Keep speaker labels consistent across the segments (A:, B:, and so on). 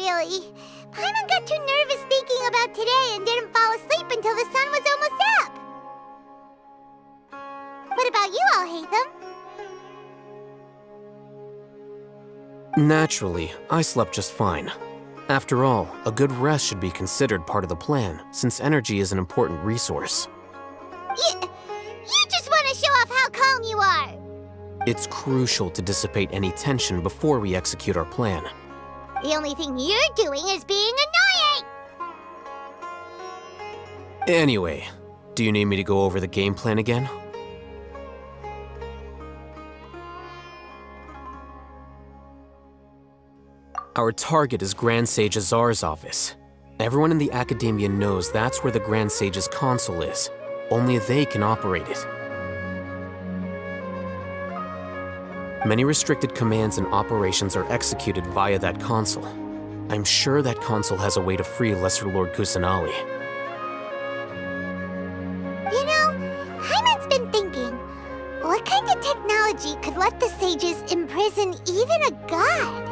A: really. Paimon got too nervous thinking about today and didn't fall asleep until the sun was almost up. What about you, Alhaitham?
B: Naturally, I slept just fine. After all, a good rest should be considered part of the plan, since energy is an important resource.
A: You just want to show off how calm you are!
B: It's crucial to dissipate any tension before we execute our plan.
A: The only thing you're doing is being annoying!
B: Anyway, do you need me to go over the game plan again? Our target is Grand Sage Azar's office. Everyone in the Academia knows that's where the Grand Sage's console is. Only they can operate it. Many restricted commands and operations are executed via that console. I'm sure that console has a way to free Lesser Lord Kusanali.
A: You know, Paimon's been thinking, what kind of technology could let the sages imprison even a god?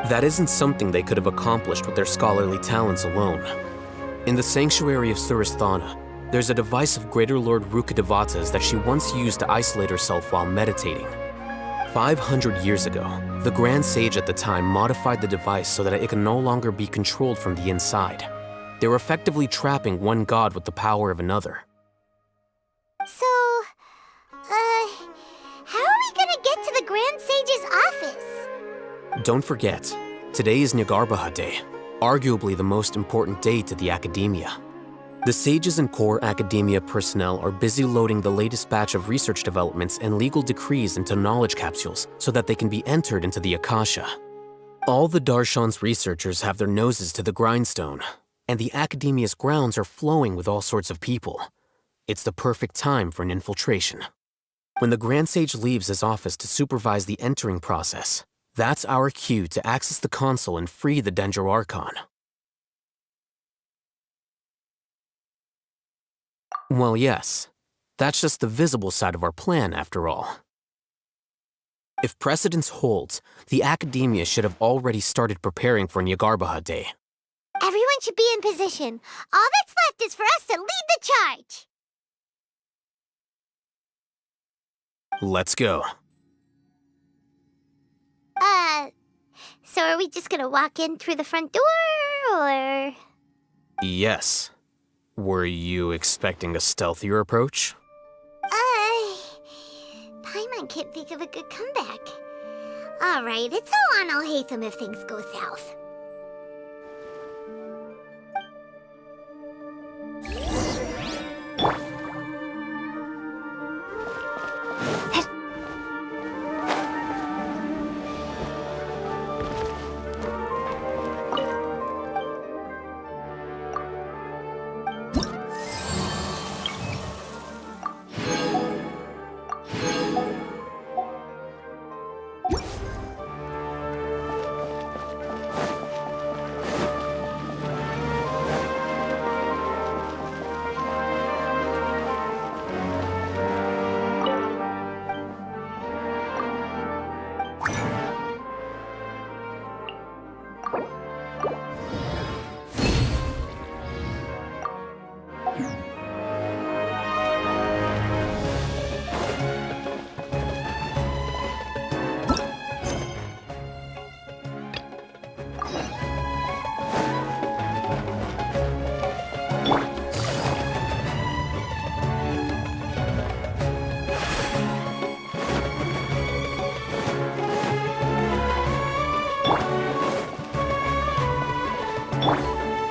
B: That isn't something they could have accomplished with their scholarly talents alone. In the sanctuary of Suristhana, there's a device of Greater Lord Rukkhadevata's that she once used to isolate herself while meditating. 500 years ago, the Grand Sage at the time modified the device so that it could no longer be controlled from the inside. They were effectively trapping one god with the power of another.
A: So, how are we gonna get to the Grand Sage's office?
B: Don't forget, today is Nyagarbha Day, arguably the most important day to the Academia. The sages and core Academia personnel are busy loading the latest batch of research developments and legal decrees into knowledge capsules so that they can be entered into the Akasha. All the Darshan's researchers have their noses to the grindstone, and the Academia's grounds are flowing with all sorts of people. It's the perfect time for an infiltration. When the Grand Sage leaves his office to supervise the entering process, that's our cue to access the console and free the Dendro Archon. Well, yes. That's just the visible side of our plan, after all. If precedence holds, the Academia should have already started preparing for Nyagarbha Day.
A: Everyone should be in position. All that's left is for us to lead the charge.
B: Let's go.
A: So are we just gonna walk in through the front door, or...?
B: Yes. Were you expecting a stealthier approach?
A: Paimon can't think of a good comeback. Alright, it's all on Alhaitham if things go south.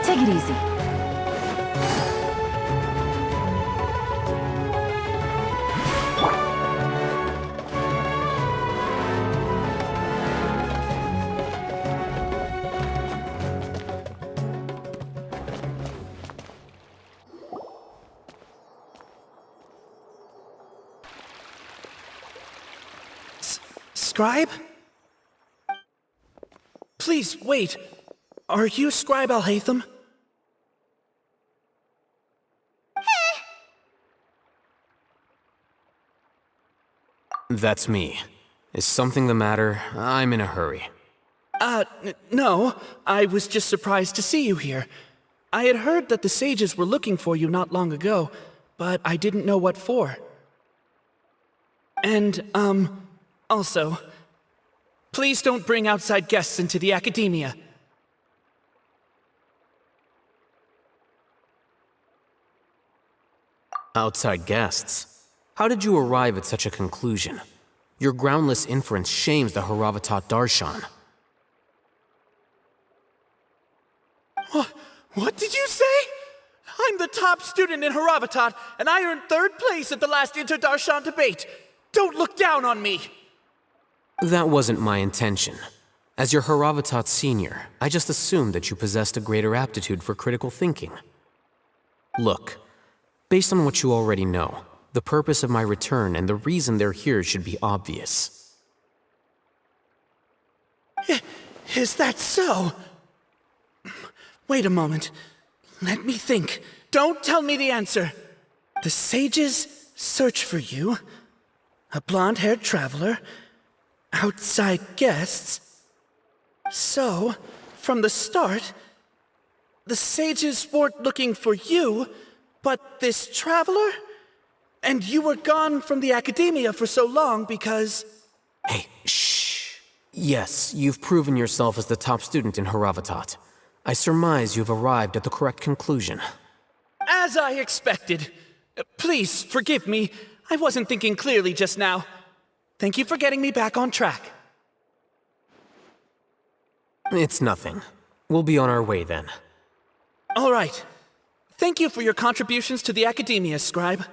C: Take it easy.
D: Scribe? Please, wait. Are you Scribe Alhaitham?
B: That's me. Is something the matter? I'm in a hurry.
D: No. I was just surprised to see you here. I had heard that the sages were looking for you not long ago, but I didn't know what for. And, also, please don't bring outside guests into the academia.
B: Outside guests? How did you arrive at such a conclusion? Your groundless inference shames the Haravatat Darshan.
D: What did you say? I'm the top student in Haravatat, and I earned 3rd place at the last Inter-Darshan debate. Don't look down on me!
B: That wasn't my intention. As your Haravatat senior, I just assumed that you possessed a greater aptitude for critical thinking. Look, based on what you already know, the purpose of my return and the reason they're here should be obvious.
D: Is that so? Wait a moment. Let me think. Don't tell me the answer. The sages search for you. A blonde-haired traveler. Outside guests. So, from the start, the sages weren't looking for you, but this traveler? And you were gone from the academia for so long because...
B: Hey, shh. Yes, you've proven yourself as the top student in Haravatat. I surmise you've arrived at the correct conclusion.
D: As I expected. Please, forgive me. I wasn't thinking clearly just now. Thank you for getting me back on track.
B: It's nothing. We'll be on our way then.
D: All right. Thank you for your contributions to the academia, Scribe.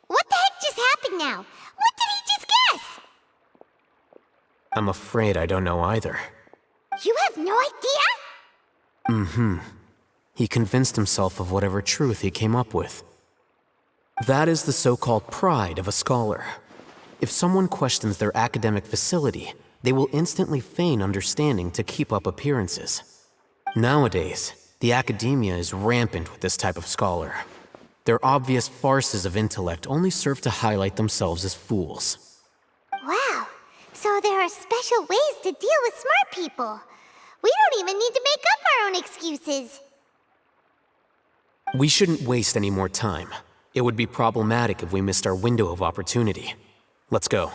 A: What the heck just happened now? What did he just guess?
B: I'm afraid I don't know either.
A: You have no idea?
B: He convinced himself of whatever truth he came up with. That is the so-called pride of a scholar. If someone questions their academic facility, they will instantly feign understanding to keep up appearances. Nowadays, the academia is rampant with this type of scholar. Their obvious farces of intellect only serve to highlight themselves as fools.
A: Wow, so there are special ways to deal with smart people. We don't even need to make up our own excuses.
B: We shouldn't waste any more time. It would be problematic if we missed our window of opportunity. Let's go.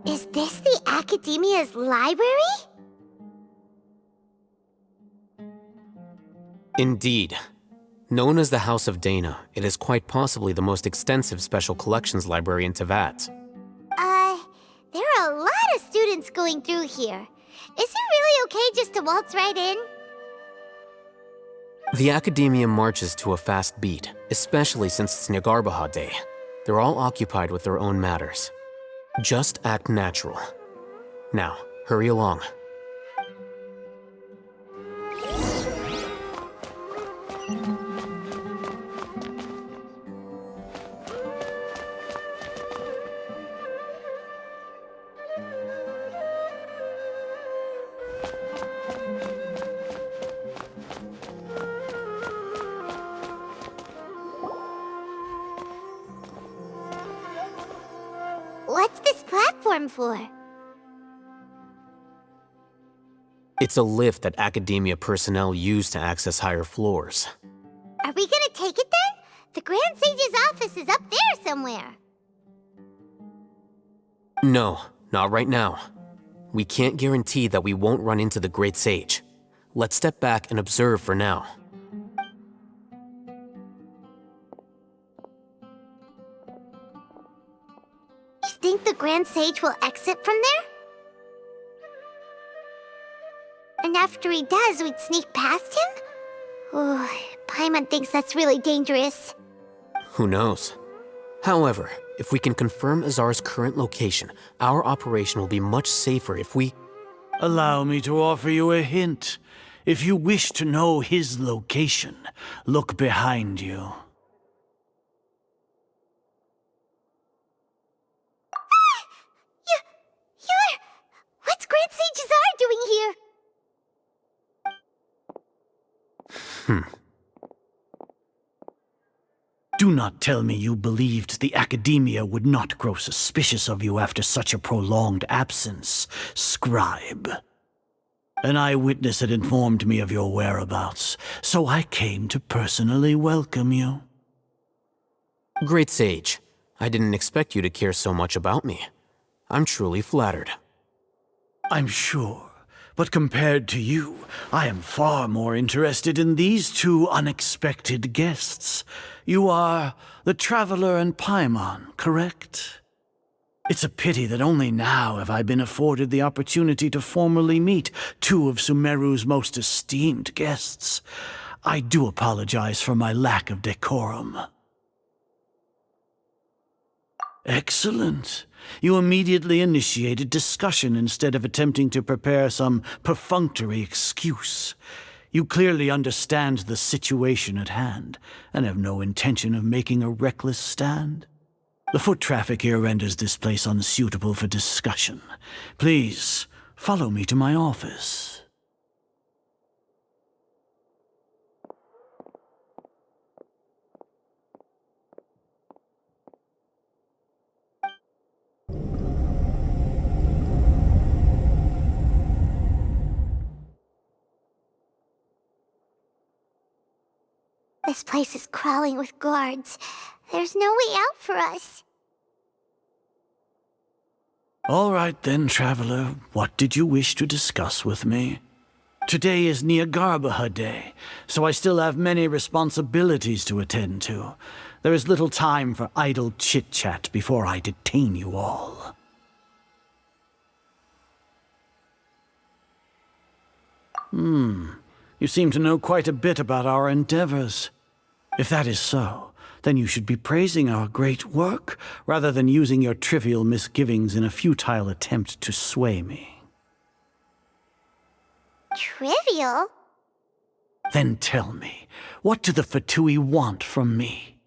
A: Is this the Academia's library?
B: Indeed. Known as the House of Dana, it is quite possibly the most extensive special collections library in Teyvat.
A: There are a lot of students going through here. Is it really okay just to waltz right in?
B: The Academia marches to a fast beat, especially since it's Nyagarbahad Day. They're all occupied with their own matters. Just act natural. Now, hurry along.
A: What's this platform for?
B: It's a lift that Academia personnel use to access higher floors.
A: Are we gonna take it then? The Grand Sage's office is up there somewhere.
B: No, not right now. We can't guarantee that we won't run into the Great Sage. Let's step back and observe for now.
A: You think the Grand Sage will exit from there? And after he does, we'd sneak past him? Oh, Paimon thinks that's really dangerous.
B: Who knows? However, if we can confirm Azar's current location, our operation will be much safer if we...
E: Allow me to offer you a hint. If you wish to know his location, look behind you.
A: You're... What's Grand Sage Azar doing here?
E: Do not tell me you believed the Academia would not grow suspicious of you after such a prolonged absence, scribe. An eyewitness had informed me of your whereabouts, so I came to personally welcome you.
B: Great Sage, I didn't expect you to care so much about me. I'm truly flattered.
E: I'm sure. But compared to you, I am far more interested in these two unexpected guests. You are the Traveler and Paimon, correct? It's a pity that only now have I been afforded the opportunity to formally meet two of Sumeru's most esteemed guests. I do apologize for my lack of decorum. Excellent. You immediately initiated discussion instead of attempting to prepare some perfunctory excuse. You clearly understand the situation at hand, and have no intention of making a reckless stand. The foot traffic here renders this place unsuitable for discussion. Please, follow me to my office.
A: This place is crawling with guards. There's no way out for us.
E: All right then, Traveler. What did you wish to discuss with me? Today is Niagarbaha Day, so I still have many responsibilities to attend to. There is little time for idle chit-chat before I detain you all. You seem to know quite a bit about our endeavors. If that is so, then you should be praising our great work, rather than using your trivial misgivings in a futile attempt to sway me.
A: Trivial?
E: Then tell me, what do the Fatui want from me?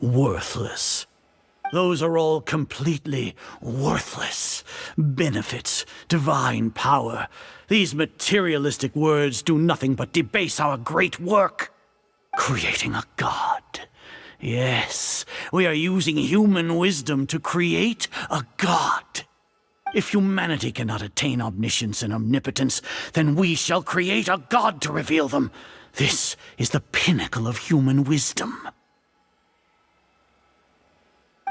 E: Worthless. Those are all completely worthless. Benefits, divine power. These materialistic words do nothing but debase our great work. Creating a god. Yes, we are using human wisdom to create a god. If humanity cannot attain omniscience and omnipotence, then we shall create a god to reveal them. This is the pinnacle of human wisdom.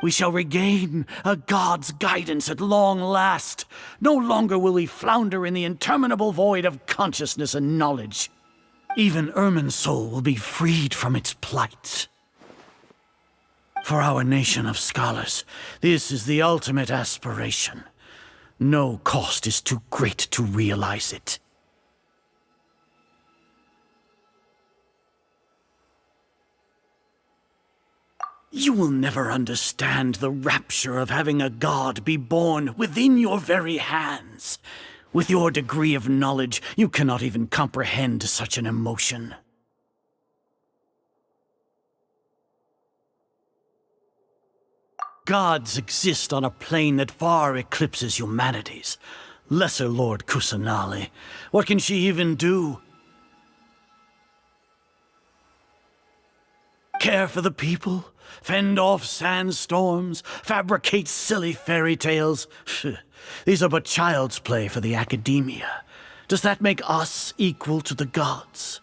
E: We shall regain a god's guidance at long last. No longer will we flounder in the interminable void of consciousness and knowledge. Even Ermin's soul will be freed from its plight. For our nation of scholars, this is the ultimate aspiration. No cost is too great to realize it. You will never understand the rapture of having a god be born within your very hands. With your degree of knowledge, you cannot even comprehend such an emotion. Gods exist on a plane that far eclipses humanity's. Lesser Lord Kusanali. What can she even do? Care for the people? Fend off sandstorms? Fabricate silly fairy tales? These are but child's play for the academia. Does that make us equal to the gods?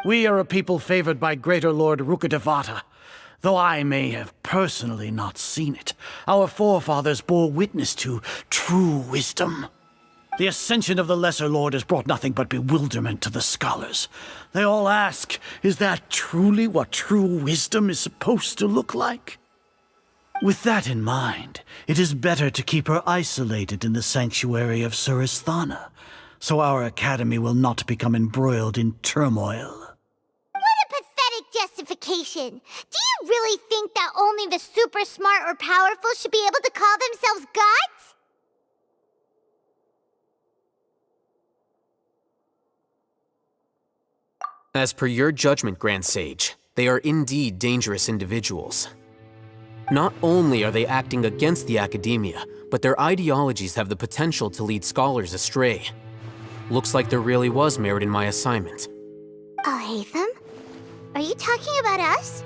E: We are a people favored by Greater Lord Rukkhadevata. Though I may have personally not seen it, our forefathers bore witness to true wisdom. The ascension of the Lesser Lord has brought nothing but bewilderment to the scholars. They all ask, is that truly what true wisdom is supposed to look like? With that in mind, it is better to keep her isolated in the sanctuary of Suristhana, so our academy will not become embroiled in turmoil.
A: What a pathetic justification! Do you really think that only the super smart or powerful should be able to call themselves gods?
B: As per your judgment, Grand Sage, they are indeed dangerous individuals. Not only are they acting against the academia, but their ideologies have the potential to lead scholars astray. Looks like there really was merit in my assignment.
A: Alhaitham? Are you talking about us?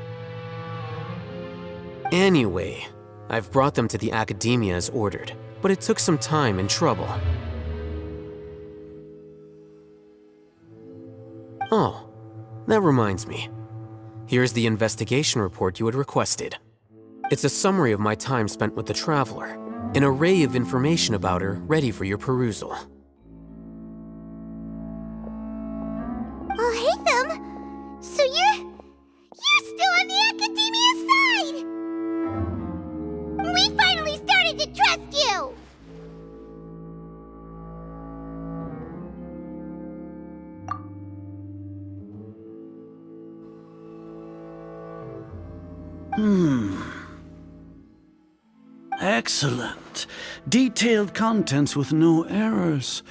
B: Anyway, I've brought them to the academia as ordered, but it took some time and trouble. Oh, that reminds me. Here's the investigation report you had requested. It's a summary of my time spent with the Traveler, an array of information about her ready for your perusal.
A: Alhaitham? So you're still on the Academia's side! We finally started to trust you!
E: Excellent. Detailed contents with no errors.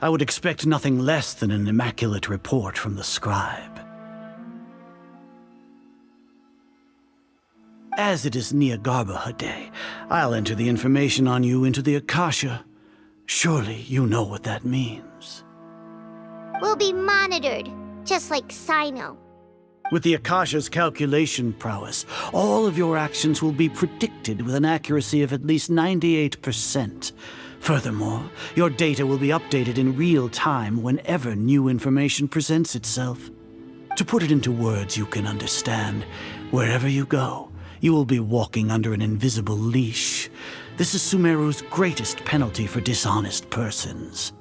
E: I would expect nothing less than an immaculate report from the scribe. As it is Nyagarbha Day, I'll enter the information on you into the Akasha. Surely you know what that means.
A: We'll be monitored, just like Sino.
E: With the Akasha's calculation prowess, all of your actions will be predicted with an accuracy of at least 98%. Furthermore, your data will be updated in real time whenever new information presents itself. To put it into words you can understand, wherever you go, you will be walking under an invisible leash. This is Sumeru's greatest penalty for dishonest persons.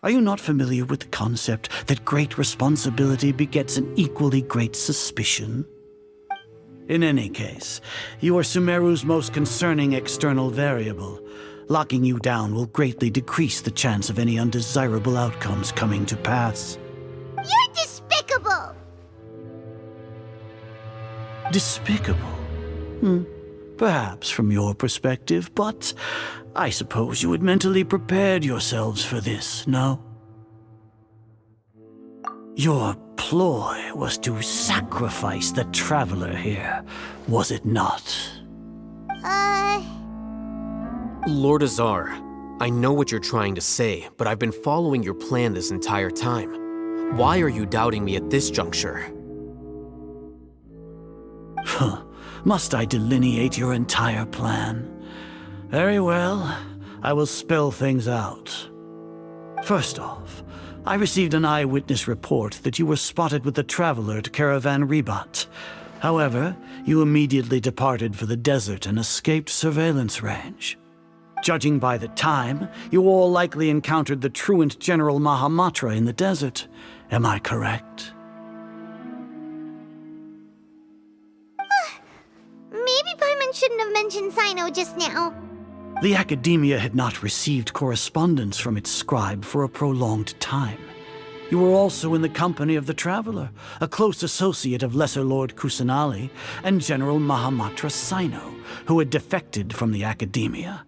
E: Are you not familiar with the concept that great responsibility begets an equally great suspicion? In any case, you are Sumeru's most concerning external variable. Locking you down will greatly decrease the chance of any undesirable outcomes coming to pass.
A: You're despicable!
E: Despicable? Perhaps from your perspective, but I suppose you had mentally prepared yourselves for this, no? Your ploy was to sacrifice the Traveler here, was it not?
B: Lord Azar, I know what you're trying to say, but I've been following your plan this entire time. Why are you doubting me at this juncture?
E: Must I delineate your entire plan? Very well, I will spell things out. First off, I received an eyewitness report that you were spotted with the Traveler at Caravan Ribat. However, you immediately departed for the desert and escaped surveillance range. Judging by the time, you all likely encountered the truant General Mahamatra in the desert. Am I correct?
A: Maybe Paimon shouldn't have mentioned Sino just now.
E: The Academia had not received correspondence from its scribe for a prolonged time. You were also in the company of the Traveler, a close associate of Lesser Lord Kusanali and General Mahamatra Sino, who had defected from the Academia.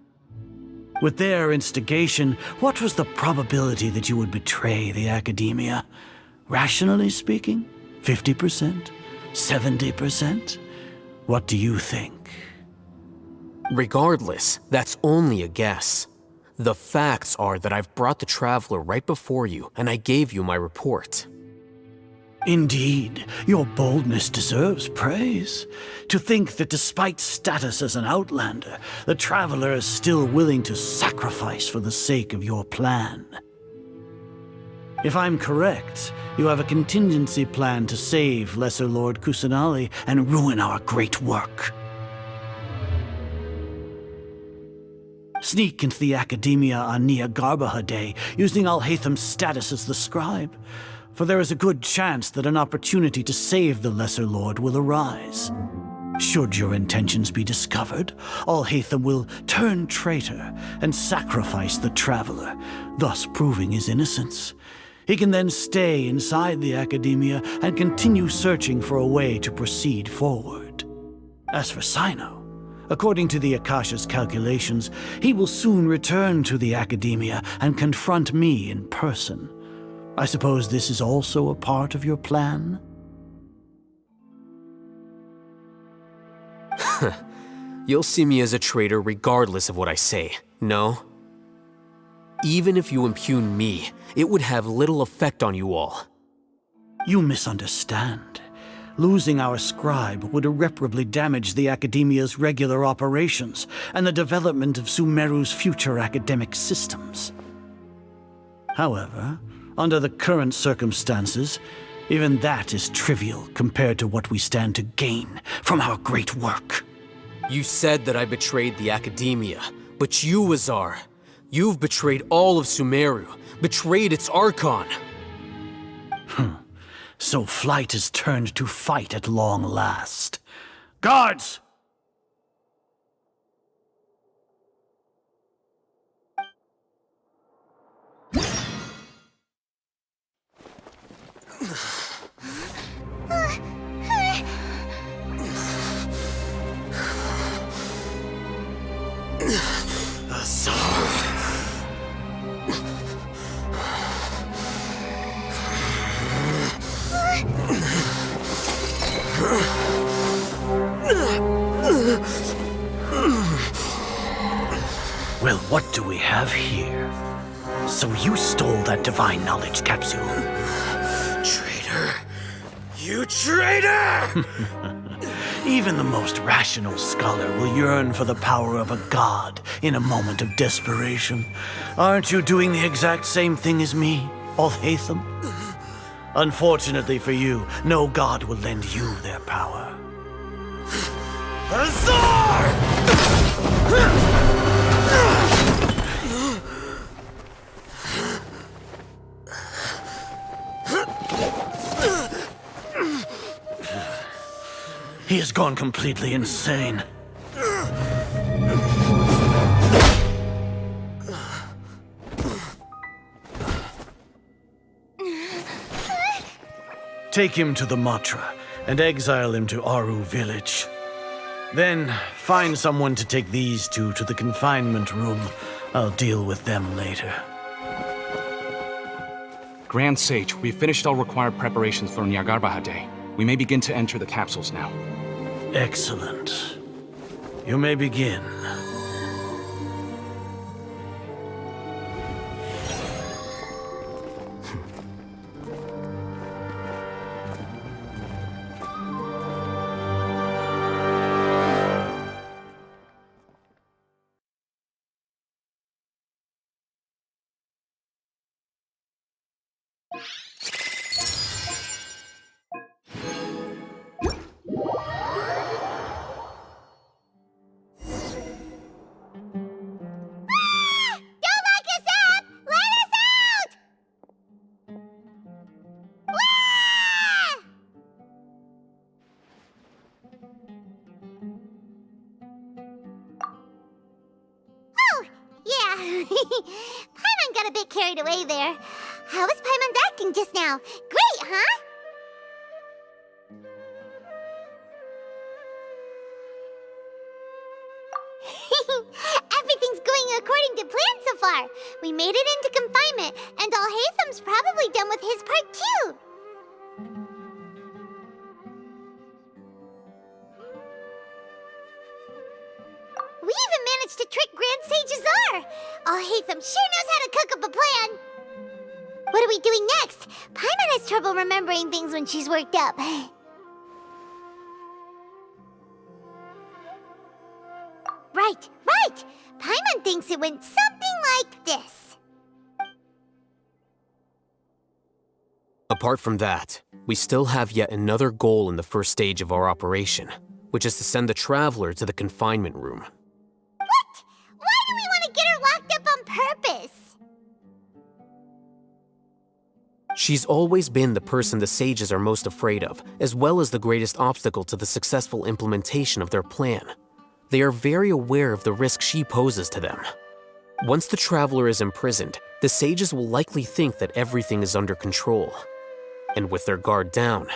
E: With their instigation, what was the probability that you would betray the Academia? Rationally speaking, 50%? 70%? What do you think?
B: Regardless, that's only a guess. The facts are that I've brought the Traveler right before you, and I gave you my report.
E: Indeed, your boldness deserves praise. To think that despite status as an outlander, the Traveler is still willing to sacrifice for the sake of your plan. If I'm correct, you have a contingency plan to save Lesser Lord Kusanali and ruin our great work. Sneak into the Academia on Niagarbaha Day, using Alhaitham's status as the scribe, for there is a good chance that an opportunity to save the Lesser Lord will arise. Should your intentions be discovered, Alhaitham will turn traitor and sacrifice the Traveler, thus proving his innocence. He can then stay inside the Academia and continue searching for a way to proceed forward. As for Sino, according to the Akasha's calculations, he will soon return to the Academia and confront me in person. I suppose this is also a part of your plan?
B: You'll see me as a traitor regardless of what I say, no? Even if you impugn me, it would have little effect on you all.
E: You misunderstand. Losing our scribe would irreparably damage the Academia's regular operations and the development of Sumeru's future academic systems. However, under the current circumstances, even that is trivial compared to what we stand to gain from our great work.
B: You said that I betrayed the Academia, but you, Azar, you've betrayed all of Sumeru, betrayed its Archon.
E: So flight has turned to fight at long last. Guards! Well, what do we have here? So you stole that divine knowledge capsule.
B: Traitor! You traitor!
E: Even the most rational scholar will yearn for the power of a god in a moment of desperation. Aren't you doing the exact same thing as me, Alhaitham? Unfortunately for you, no god will lend you their power.
B: Azar!
E: He has gone completely insane. Take him to the Matra and exile him to Aru village. Then find someone to take these two to the confinement room. I'll deal with them later.
F: Grand Sage, we've finished all required preparations for Niagarbaha Day. We may begin to enter the capsules now.
E: Excellent. You may begin.
A: Paimon got a bit carried away there. How was Paimon acting just now? Great, huh? Everything's going according to plan so far. We made it into confinement, and Alhaitham's probably done with his part too. We Oh, Hatham sure knows how to cook up a plan. What are we doing next? Paimon has trouble remembering things when she's worked up. Right. Paimon thinks it went something like this.
B: Apart from that, we still have yet another goal in the first stage of our operation, which is to send the Traveler to the confinement room.
A: What? Why do we want to get her locked up on purpose?
B: She's always been the person the sages are most afraid of, as well as the greatest obstacle to the successful implementation of their plan. They are very aware of the risk she poses to them. Once the Traveler is imprisoned, the sages will likely think that everything is under control. And with their guard down,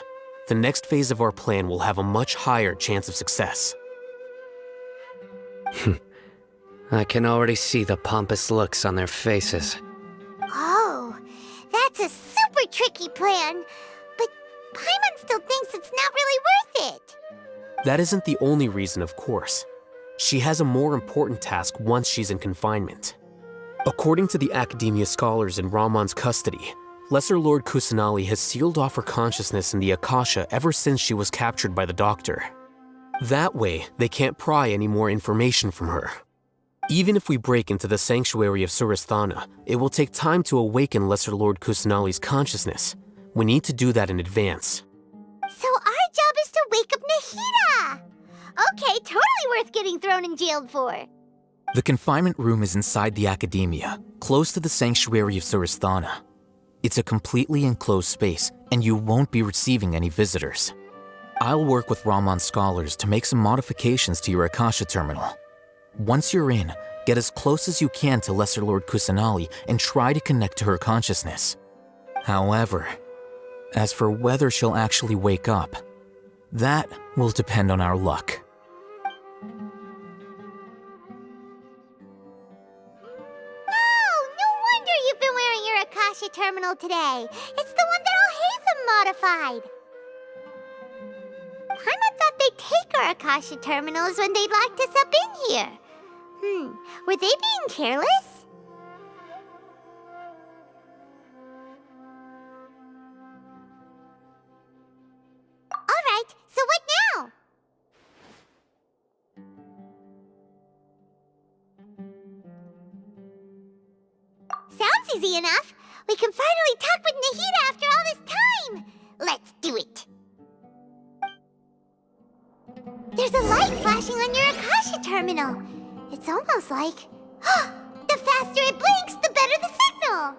B: the next phase of our plan will have a much higher chance of success.
G: I can already see the pompous looks on their faces.
A: Oh, that's a super tricky plan. But Paimon still thinks it's not really worth it.
B: That isn't the only reason, of course. She has a more important task once she's in confinement. According to the Academia scholars in Ramon's custody, Lesser Lord Kusanali has sealed off her consciousness in the Akasha ever since she was captured by the Doctor. That way, they can't pry any more information from her. Even if we break into the sanctuary of Suristhana, it will take time to awaken Lesser Lord Kusanali's consciousness. We need to do that in advance.
A: So our job is to wake up Nahida! Okay, totally worth getting thrown and jailed for.
H: The confinement room is inside the Academia, close to the sanctuary of Suristhana. It's a completely enclosed space, and you won't be receiving any visitors. I'll work with Ramon's scholars to make some modifications to your Akasha terminal. Once you're in, get as close as you can to Lesser Lord Kusanali and try to connect to her consciousness. However, as for whether she'll actually wake up, that will depend on our luck.
A: You've been wearing your Akasha terminal today. It's the one that Al-Hatham modified. Paimon thought they'd take our Akasha terminals when they locked us up in here. Were they being careless? Alright, so what now? Sounds easy enough. We can finally talk with Nahida after all this time. Let's do it. There's a light flashing on your Akasha terminal. It's almost like... the faster it blinks, the better the signal.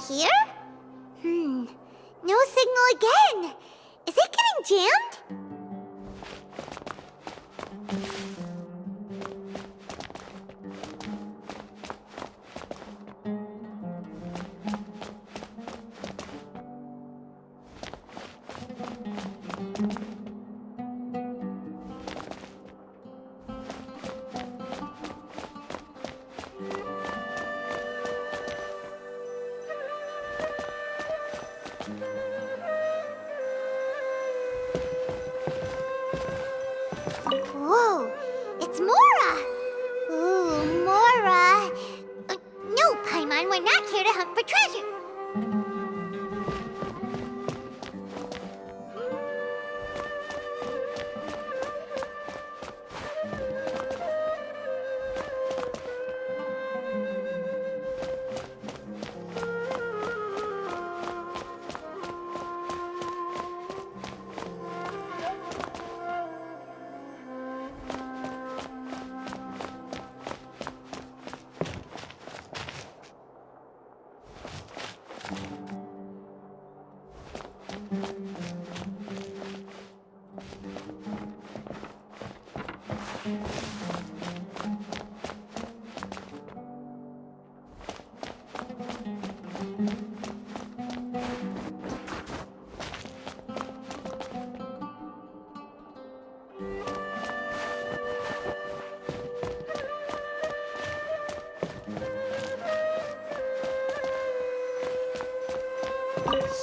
A: Here? No signal again. Is it getting jammed? Whoa, it's Mora! Ooh, Mora! No, Paimon, we're not here to hunt for treasure.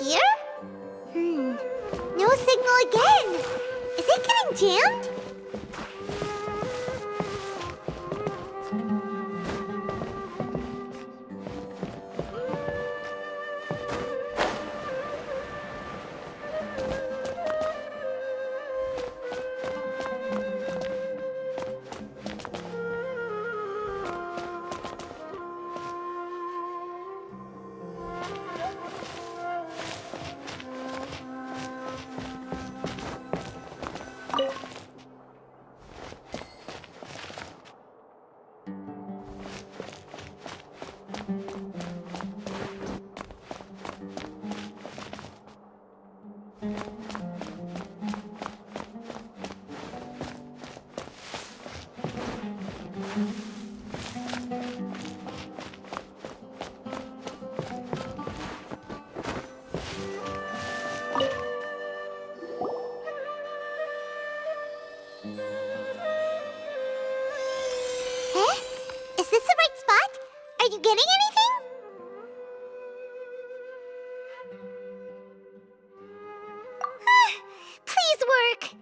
A: here? No signal again. Is it getting jammed? Is this the right spot? Are you getting anything? Please work.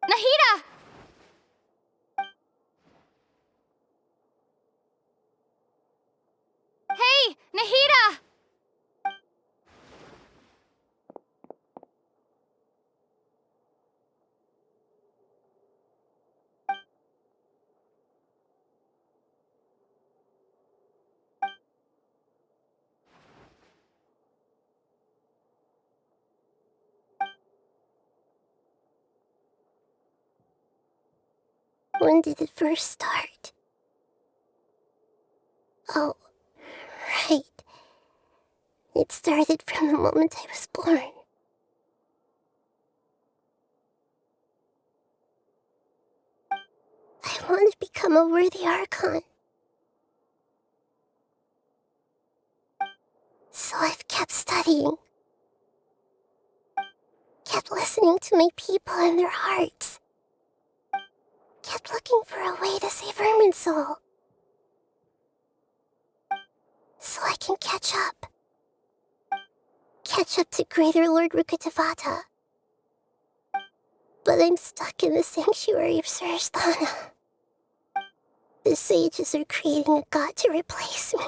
A: Nahida! Hey, Nahida! When did it first start? Oh, right. It started from the moment I was born. I want to become a worthy Archon. So I've kept studying. Kept listening to my people and their hearts. Kept looking for a way to save Irminsul. So I can catch up. Catch up to Greater Lord Rukkhadevata. But I'm stuck in the sanctuary of Surasthana. The sages are creating a god to replace me.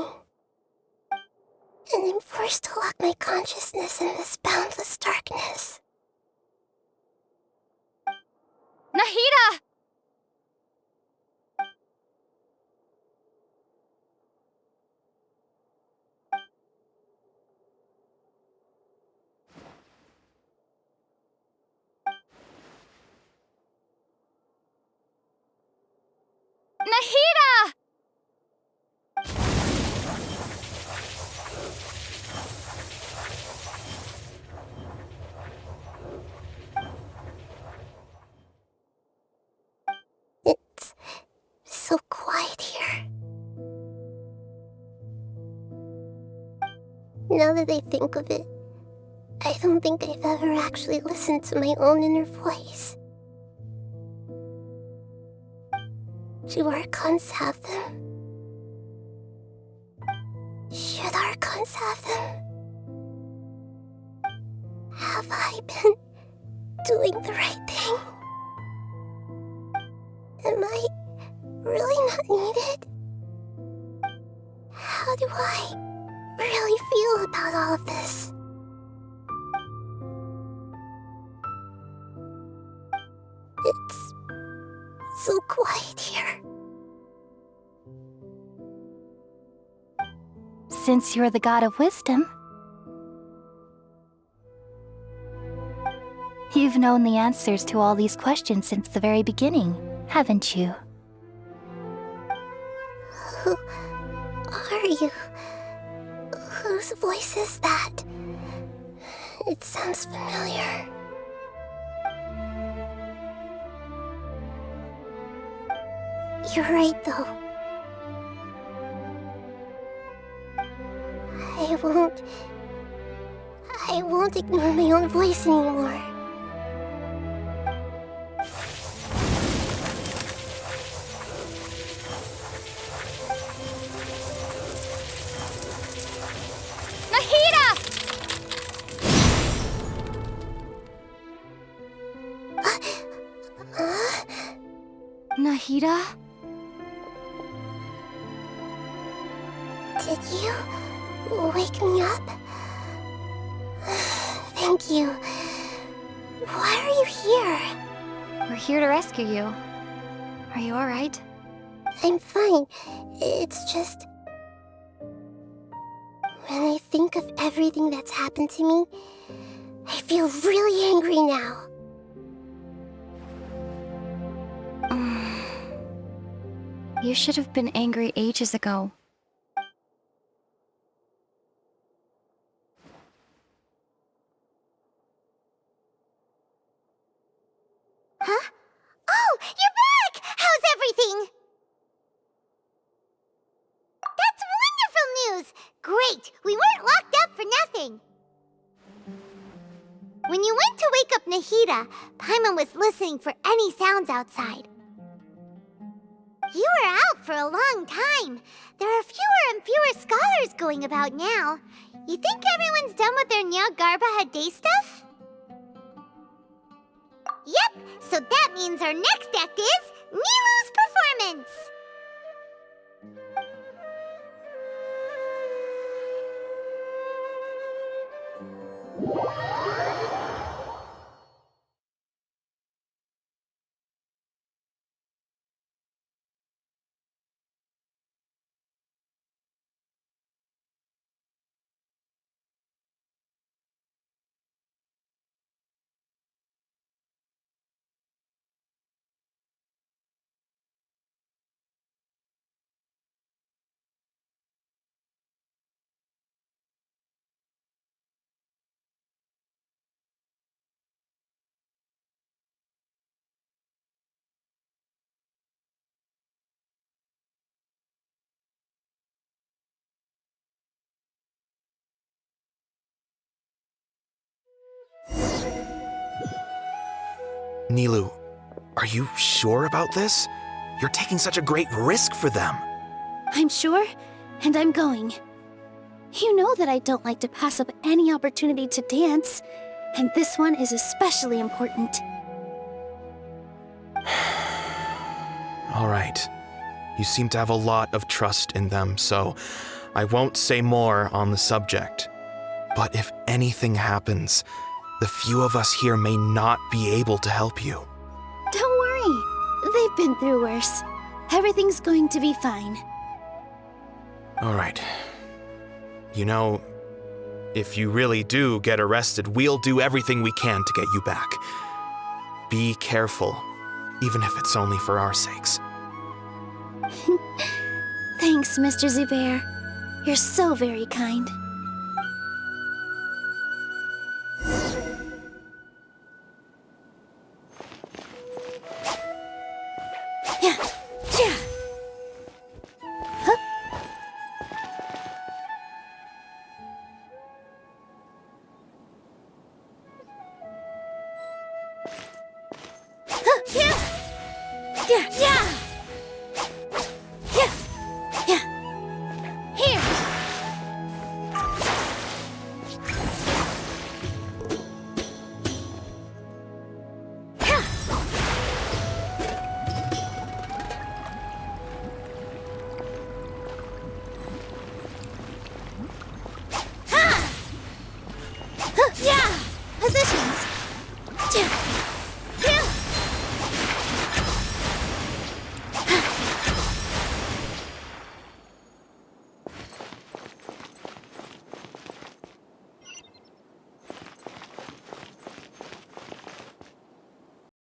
A: And I'm forced to lock my consciousness in this boundless darkness. Nahida! Nahida! It's so quiet here. Now that I think of it, I don't think I've ever actually listened to my own inner voice. Do Archons have them? Should Archons have them? Have I been doing the right thing? Am I really not needed? How do I really feel about all of this? It's so quiet here.
C: Since you're the god of wisdom, you've known the answers to all these questions since the very beginning, haven't you?
A: Who are you? Whose voice is that? It sounds familiar. You're right, though. I won't ignore my own voice anymore.
C: Nahida?
A: Did you wake me up? Thank you. Why are you here?
C: We're here to rescue you. Are you alright?
A: I'm fine. It's just... when I think of everything that's happened to me, I feel really angry now.
C: You should have been angry ages ago.
A: Huh? Oh, you're back! How's everything? That's wonderful news! Great! We weren't locked up for nothing! When you went to wake up Nahida, Paimon was listening for any sounds outside. You were out for a long time. There are fewer and fewer scholars going about now. You think everyone's done with their Nyagarbha Day stuff? Yep, so that means our next act is Nilou's performance!
I: Nilou, are you sure about this? You're taking such a great risk for them.
J: I'm sure, and I'm going. You know that I don't like to pass up any opportunity to dance, and this one is especially important.
I: All right. You seem to have a lot of trust in them, so I won't say more on the subject. But if anything happens, the few of us here may not be able to help you.
J: Don't worry. They've been through worse. Everything's going to be fine.
I: All right. You know, if you really do get arrested, we'll do everything we can to get you back. Be careful, even if it's only for our sakes.
J: Thanks, Mr. Zubair. You're so very kind.
A: Positions!